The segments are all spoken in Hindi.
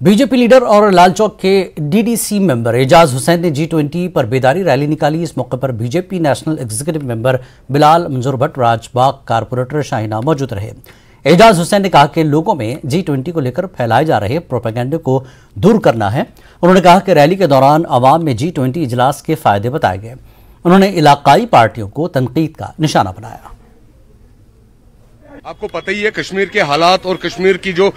बीजेपी लीडर और लालचौक के डीडीसी मेंबर एजाज हुसैन ने G20 पर बेदारी रैली निकाली। इस मौके पर BJP national executive member Bilal मंजूर भट्ट, राजबाग कारपोरेटर शाहीना मौजूद रहे। एजाज हुसैन ने कहा कि लोगों में G20 को लेकर फैलाए जा रहे प्रोपेगेंडे को दूर करना है। उन्होंने कहा कि रैली के दौरान अवाम में G20 इजलास के फायदे बताए गए। उन्होंने इलाकाई पार्टियों को तनकीद का निशाना बनाया। आपको पता ही है कश्मीर के हालात और कश्मीर की जो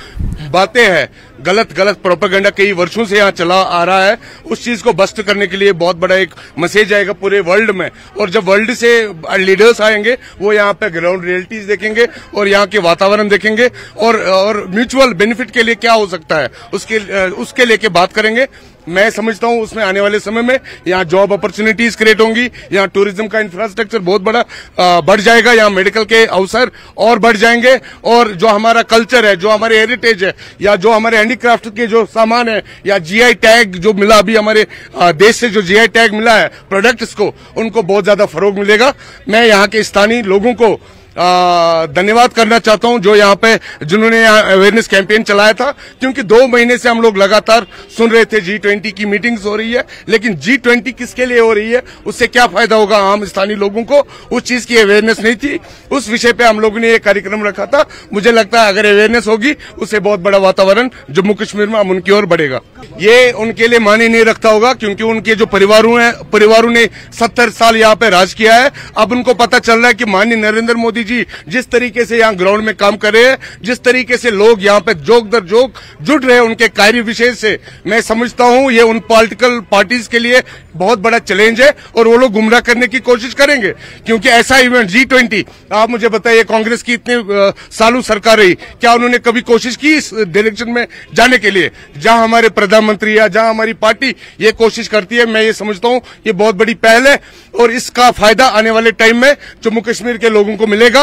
बातें हैं, गलत प्रोपेगेंडा कई वर्षों से यहाँ चला आ रहा है, उस चीज को बस्ट करने के लिए बहुत बड़ा एक मैसेज आएगा पूरे वर्ल्ड में। और जब वर्ल्ड से लीडर्स आएंगे वो यहाँ पे ग्राउंड रियलिटीज देखेंगे और यहाँ के वातावरण देखेंगे और म्यूचुअल बेनिफिट के लिए क्या हो सकता है उसके लेके बात करेंगे। मैं समझता हूं उसमें आने वाले समय में यहाँ जॉब अपॉर्चुनिटीज क्रिएट होंगी, यहाँ टूरिज्म का इंफ्रास्ट्रक्चर बहुत बड़ा बढ़ जाएगा, यहाँ मेडिकल के अवसर और बढ़ जाएंगे और जो हमारा कल्चर है, जो हमारे हेरिटेज है या जो हमारे हैंडीक्राफ्ट के जो सामान है या जीआई टैग जो मिला अभी हमारे देश से जो जीआई टैग मिला है प्रोडक्ट्स को, उनको बहुत ज्यादा फरोग मिलेगा। मैं यहाँ के स्थानीय लोगों को धन्यवाद करना चाहता हूं जो यहाँ पे जिन्होंने यहाँ अवेयरनेस कैंपेन चलाया था, क्योंकि 2 महीने से हम लोग लगातार सुन रहे थे G20 की मीटिंग्स हो रही है, लेकिन G20 किसके लिए हो रही है, उससे क्या फायदा होगा आम स्थानीय लोगों को, उस चीज की अवेयरनेस नहीं थी। उस विषय पे हम लोगों ने ये कार्यक्रम रखा था। मुझे लगता है अगर अवेयरनेस होगी उससे बहुत बड़ा वातावरण जम्मू कश्मीर में उनकी ओर बढ़ेगा। ये उनके लिए मायने नहीं रखता होगा क्योंकि उनके जो परिवारों ने 70 साल यहाँ पे राज किया है। अब उनको पता चल रहा है कि माननीय नरेंद्र मोदी जी जिस तरीके से यहाँ ग्राउंड में काम कर रहे हैं, जिस तरीके से लोग यहाँ पे जोक दर जोक जुट रहे हैं उनके कार्य विशेष से, मैं समझता हूँ ये उन पॉलिटिकल पार्टीज के लिए बहुत बड़ा चैलेंज है और वो लोग गुमराह करने की कोशिश करेंगे। क्योंकि ऐसा इवेंट G20, आप मुझे बताइए कांग्रेस की इतने सालों सरकार रही, क्या उन्होंने कभी कोशिश की इस डायरेक्शन में जाने के लिए? जहां हमारे प्रधानमंत्री या जहां हमारी पार्टी ये कोशिश करती है, मैं ये समझता हूँ ये बहुत बड़ी पहल है और इसका फायदा आने वाले टाइम में जम्मू कश्मीर के लोगों को मिलेगा।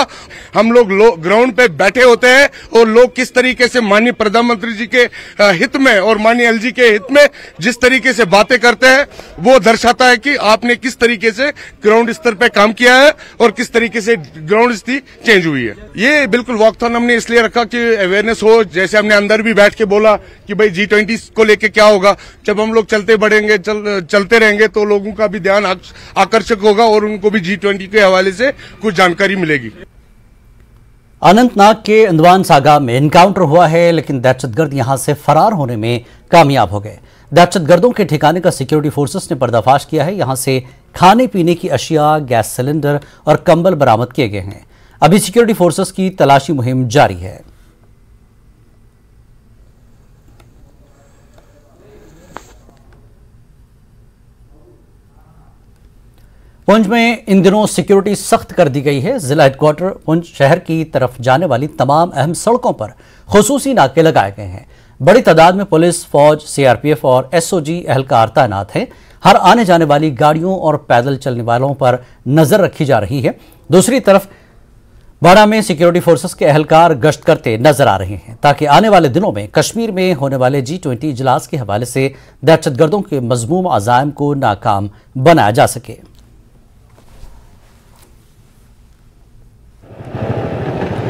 हम लोग ग्राउंड पे बैठे होते हैं और लोग किस तरीके से माननीय प्रधानमंत्री जी के हित में और माननीय एलजी के हित में जिस तरीके से बातें करते हैं वो दर्शाता है कि आपने किस तरीके से ग्राउंड स्तर पे काम किया है और किस तरीके से ग्राउंड स्थिति चेंज हुई है। ये बिल्कुल वॉकथॉन हमने इसलिए रखा कि अवेयरनेस हो। जैसे हमने अंदर भी बैठ के बोला कि भाई G20 को लेके क्या होगा, जब हम लोग चलते रहेंगे तो लोगों का भी ध्यान आकर्षक होगा और उनको भी G20 के हवाले से कुछ जानकारी मिलेगी। अनंतनाग के अंदवान सागा में एनकाउंटर हुआ है, लेकिन दहशतगर्द यहां से फरार होने में कामयाब हो गए। दहशतगर्दों के ठिकाने का सिक्योरिटी फोर्सेस ने पर्दाफाश किया है। यहां से खाने पीने की अशिया, गैस सिलेंडर और कंबल बरामद किए गए हैं। अभी सिक्योरिटी फोर्सेस की तलाशी मुहिम जारी है। पुंछ में इन दिनों सिक्योरिटी सख्त कर दी गई है। जिला हेडक्वार्टर पुंछ शहर की तरफ जाने वाली तमाम अहम सड़कों पर खुसूसी नाके लगाए गए हैं। बड़ी तादाद में पुलिस, फौज, सीआरपीएफ और एसओजी एहलकार तैनात हैं। हर आने जाने वाली गाड़ियों और पैदल चलने वालों पर नजर रखी जा रही है। दूसरी तरफ बाड़ा में सिक्योरिटी फोर्सेस के एहलकार गश्त करते नजर आ रहे हैं ताकि आने वाले दिनों में कश्मीर में होने वाले G20 इजलास के हवाले से दहशतगर्दों के मजमूम अज़ाइम को नाकाम बनाया जा सके।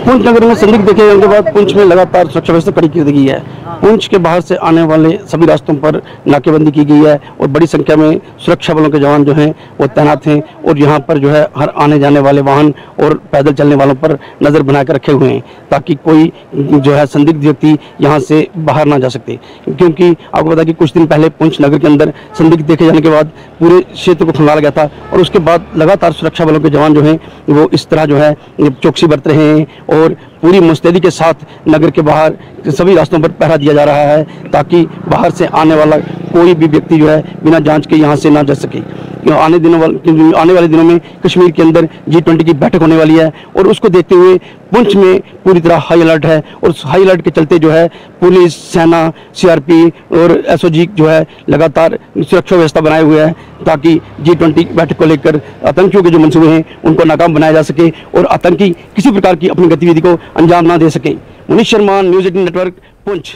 पुंछ नगर में संदिग्ध देखे जाने के बाद पुंछ में लगातार सुरक्षा व्यवस्था कड़ी की गई है। पुंछ के बाहर से आने वाले सभी रास्तों पर नाकेबंदी की गई है और बड़ी संख्या में सुरक्षा बलों के जवान जो हैं वो तैनात हैं और यहाँ पर जो है हर आने जाने वाले वाहन और पैदल चलने वालों पर नज़र बनाकर रखे हुए हैं ताकि कोई जो है संदिग्ध व्यक्ति यहाँ से बाहर ना जा सकते। क्योंकि आपको पता है कि कुछ दिन पहले पुंछ नगर के अंदर संदिग्ध देखे जाने के बाद पूरे क्षेत्र को खंगाला गया था और उसके बाद लगातार सुरक्षा बलों के जवान जो हैं वो इस तरह जो है चौकसी बरत रहे हैं और पूरी मुस्तैदी के साथ नगर के बाहर सभी रास्तों पर पहरा दिया जा रहा है ताकि बाहर से आने वाला कोई भी व्यक्ति जो है बिना जांच के यहाँ से ना जा सके। आने वाले दिनों में कश्मीर के अंदर G20 की बैठक होने वाली है और उसको देखते हुए पुंछ में पूरी तरह हाई अलर्ट है और उस हाई अलर्ट के चलते जो है पुलिस, सेना, सीआरपी और एसओजी जो है लगातार सुरक्षा व्यवस्था बनाए हुए है ताकि G20 बैठक को लेकर आतंकियों के जो मंसूबे हैं उनको नाकाम बनाया जा सके और आतंकी किसी प्रकार की अपनी गतिविधि को अंजाम ना दे सके। Manish Sharma, news 18 network, Poonch.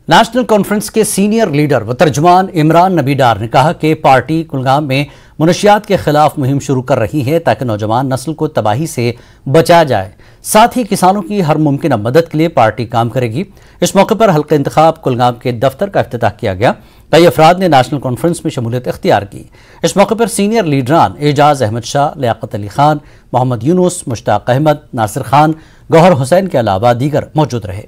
National conference के सीनियर लीडर व तर्जुमान इमरान नबी डार ने कहा कि पार्टी कुलगाम में मुनशियात के खिलाफ मुहिम शुरू कर रही है ताकि नौजवान नस्ल को तबाही से बचाया जाए। साथ ही किसानों की हर मुमकिन मदद के लिए पार्टी काम करेगी। इस मौके पर हल्का इंतखाब कुलगाम के दफ्तर का इफ्तिताह किया गया। कई अफराद ने नेशनल कॉन्फ्रेंस में शमूलियत इख्तियार की। इस मौके पर सीनियर लीडरान एजाज अहमद शाह, लियाकत अली खान, मोहम्मद यूनुस, मुश्ताक अहमद, नासिर खान, गौहर हुसैन के अलावा दीगर मौजूद रहे।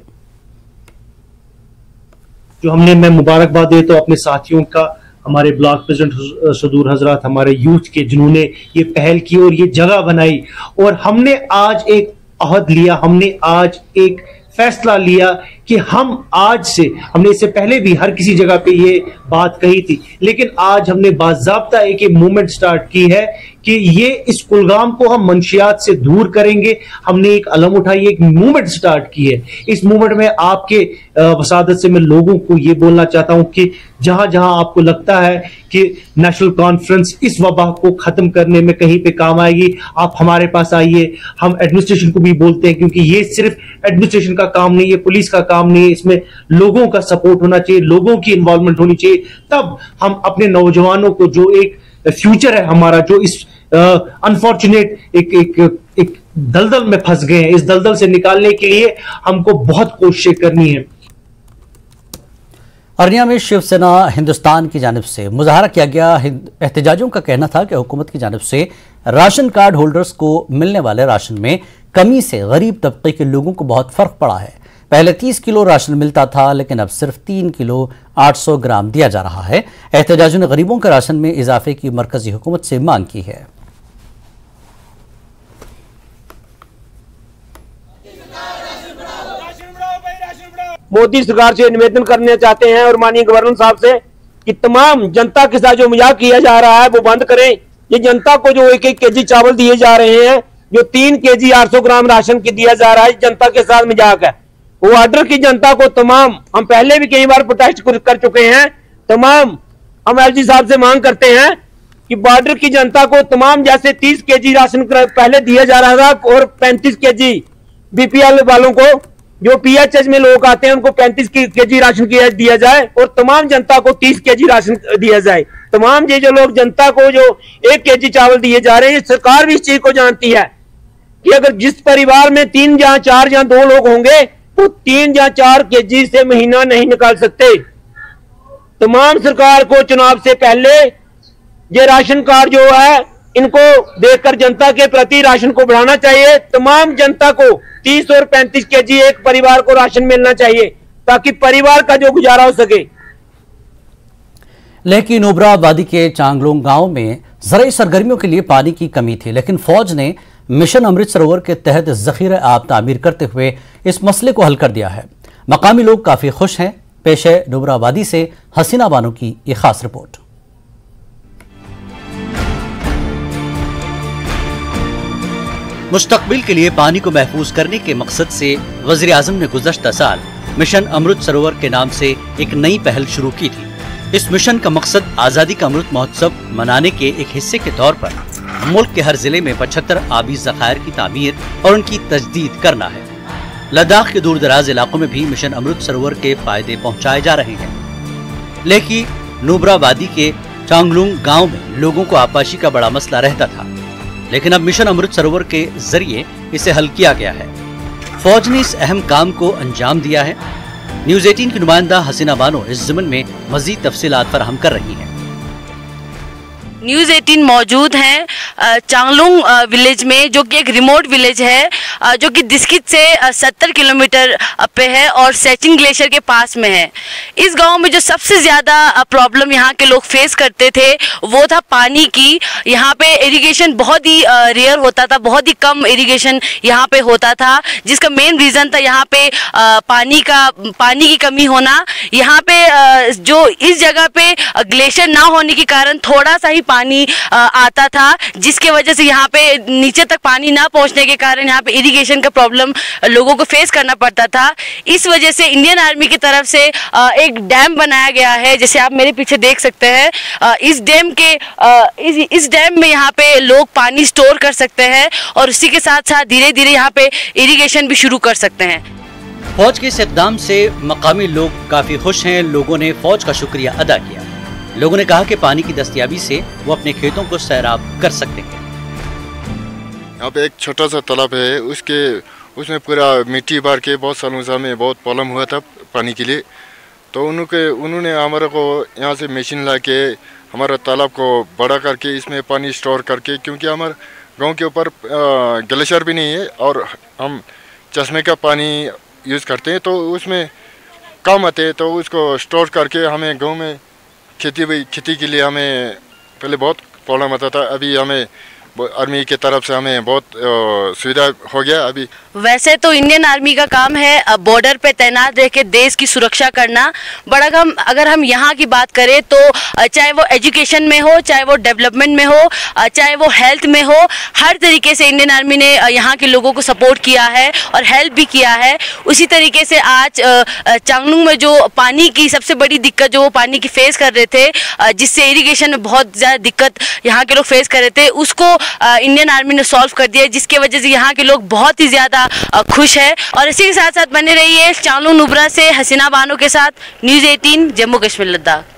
जो मैं मुबारकबाद दे तो अपने साथियों का, हमारे ब्लॉक प्रेसिडेंट सदूर हजरत, हमारे यूथ के जिन्होंने ये पहल की और ये जगह बनाई, और हमने आज एक अहद लिया, हमने आज एक फैसला लिया कि हम आज से, हमने इससे पहले भी हर किसी जगह पे ये बात कही थी, लेकिन आज हमने बाज़ाब्ता एक मूवमेंट स्टार्ट की है कि ये इस कुलगाम को हम मंशियात से दूर करेंगे। हमने एक अलम उठाई, एक मूवमेंट स्टार्ट की है। इस मूवमेंट में आपके वसादत से मैं लोगों को ये बोलना चाहता हूं कि जहां जहां आपको लगता है कि नेशनल कॉन्फ्रेंस इस वबा को खत्म करने में कहीं पे काम आएगी, आप हमारे पास आइए। हम एडमिनिस्ट्रेशन को भी बोलते हैं, क्योंकि ये सिर्फ एडमिनिस्ट्रेशन का काम नहीं, ये पुलिस का काम नहीं है, इसमें लोगों का सपोर्ट होना चाहिए, लोगों की इन्वॉल्वमेंट होनी चाहिए। तब हम अपने नौजवानों को, जो एक फ्यूचर है हमारा, जो इस अनफॉर्चुनेट एक दलदल में फंस गए हैं, इस दलदल से निकालने के लिए हमको बहुत कोशिशें करनी है। अरनिया में शिवसेना हिंदुस्तान की जानिब से मुजाहरा किया गया। एहतजाजियों का कहना था कि हुकूमत की जानिब से राशन कार्ड होल्डर्स को मिलने वाले राशन में कमी से गरीब तबके के लोगों को बहुत फर्क पड़ा है। पहले 30 किलो राशन मिलता था, लेकिन अब सिर्फ 3 किलो 800 ग्राम दिया जा रहा है। एहतजाजियों ने गरीबों के राशन में इजाफे की मरकजी हुकूमत से मांग की है। मोदी सरकार से निवेदन करना चाहते हैं और माननीय गवर्नर साहब से कि तमाम जनता के साथ जो मजाक किया जा रहा है वो बंद करें। ये जनता को जो 1-1 केजी चावल दिए जा रहे हैं, जो 3 केजी 800 ग्राम राशन की दिया जा रहा है, जनता के साथ मजाक है। वो ऑर्डर की जनता को तमाम, हम पहले भी कई बार प्रोटेस्ट कर चुके हैं, तमाम हम एलजी साहब से मांग करते हैं कि बॉर्डर की जनता को तमाम, जैसे 30 केजी राशन पहले दिया जा रहा था और 35 केजी बीपीएल वालों को, जो पीएचएस में लोग आते हैं, उनको 35 केजी राशन दिया जाए और तमाम जनता को 30 केजी राशन दिया जाए। तमाम ये जो लोग जनता को जो 1 केजी चावल दिए जा रहे हैं, सरकार भी इस चीज को जानती है कि अगर जिस परिवार में 3 या 4 या 2 लोग होंगे तो 3 या 4 केजी से महीना नहीं निकाल सकते। तमाम सरकार को चुनाव से पहले ये राशन कार्ड जो है, इनको देखकर जनता के प्रति राशन को बढ़ाना चाहिए। तमाम जनता को 30 और 35 केजी एक परिवार को राशन मिलना चाहिए ताकि परिवार का जो गुजारा हो सके। लेकिन नुब्रा आबादी के चांगलोंग गांव में ज़राई सरगर्मियों के लिए पानी की कमी थी, लेकिन फौज ने मिशन अमृत सरोवर के तहत ज़ख़ीरा आब तामीर करते हुए इस मसले को हल कर दिया है। मकामी लोग काफ़ी खुश हैं। पेश है नुब्रा आबादी से हसीना बानो की एक खास रिपोर्ट। मुस्तकबिल के लिए पानी को महफूज करने के मकसद से वज़ीर आज़म ने गुज़श्ता साल मिशन अमृत सरोवर के नाम से एक नई पहल शुरू की थी। इस मिशन का मकसद आज़ादी का अमृत महोत्सव मनाने के एक हिस्से के तौर पर मुल्क के हर जिले में 75 आबी ज़खायर की तामीर और उनकी तजदीद करना है। लद्दाख के दूर दराज इलाकों में भी मिशन अमृत सरोवर के फायदे पहुँचाए जा रहे हैं, लेकिन नुब्रा आबादी के चांगलुंग गाँव में लोगों को आपाशी का बड़ा मसला रहता था, लेकिन अब मिशन अमृत सरोवर के जरिए इसे हल किया गया है। फौज ने इस अहम काम को अंजाम दिया है। न्यूज़ 18 की नुमाइंदा हसीना बानो इस ज़िमन में मज़ीद तफसीलात फराहम कर रही हैं। न्यूज़ 18 मौजूद हैं चांगलुंग विलेज में, जो कि एक रिमोट विलेज है, जो कि दिस्कित से 70 किलोमीटर पे है और सेचिन ग्लेशियर के पास में है। इस गांव में जो सबसे ज़्यादा प्रॉब्लम यहाँ के लोग फेस करते थे वो था पानी की। यहाँ पे इरिगेशन बहुत ही रेयर होता था, बहुत ही कम इरिगेशन यहाँ पे होता था, जिसका मेन रीज़न था यहाँ पे पानी की कमी होना। यहाँ पे जो इस जगह पे ग्लेशियर ना होने के कारण थोड़ा सा ही पानी आता था, जिसके वजह से यहाँ पे नीचे तक पानी ना पहुँचने के कारण यहाँ पे इरिगेशन का प्रॉब्लम लोगों को फेस करना पड़ता था। इस वजह से इंडियन आर्मी की तरफ से एक डैम बनाया गया है, जैसे आप मेरे पीछे देख सकते हैं। इस डैम में यहाँ पे लोग पानी स्टोर कर सकते हैं और उसी के साथ साथ धीरे धीरे यहाँ पे इरिगेशन भी शुरू कर सकते हैं। फौज के इस इक़दाम से मकामी लोग काफी खुश हैं। लोगों ने फौज का शुक्रिया अदा किया। लोगों ने कहा कि पानी की दस्तयाबी से वो अपने खेतों को सैराब कर सकते हैं। यहाँ पे एक छोटा सा तालाब है, उसमें पूरा मिट्टी भर के बहुत सालों से हमें बहुत प्रॉब्लम हुआ था पानी के लिए। तो उन्होंने हमारे को यहाँ से मशीन ला के हमारा तालाब को बड़ा करके इसमें पानी स्टोर करके, क्योंकि हमारे गांव के ऊपर ग्लेशियर भी नहीं है और हम चश्मे का पानी यूज़ करते हैं, तो उसमें काम आते हैं। तो उसको स्टोर करके हमें गांव में खेती के लिए हमें पहले बहुत प्रॉब्लम आता था। अभी हमें आर्मी की तरफ से हमें बहुत सुविधा हो गया अभी। वैसे तो इंडियन आर्मी का काम है बॉर्डर पे तैनात रह के देश की सुरक्षा करना, बड़ा काम। अगर हम यहाँ की बात करें तो चाहे वो एजुकेशन में हो, चाहे वो डेवलपमेंट में हो, चाहे वो हेल्थ में हो, हर तरीके से इंडियन आर्मी ने यहाँ के लोगों को सपोर्ट किया है और हेल्प भी किया है। उसी तरीके से आज चांगलुंग में जो पानी की सबसे बड़ी दिक्कत जो वो पानी की फेस कर रहे थे, जिससे इरिगेशन में बहुत ज़्यादा दिक्कत यहाँ के लोग फेस कर रहे थे, उसको इंडियन आर्मी ने सॉल्व कर दिया, जिसके वजह से यहाँ के लोग बहुत ही ज़्यादा खुश है। और इसी के साथ साथ बने रहिए चांगलुंग नुब्रा से हसीना बानो के साथ, न्यूज़ 18 जम्मू कश्मीर लद्दाख।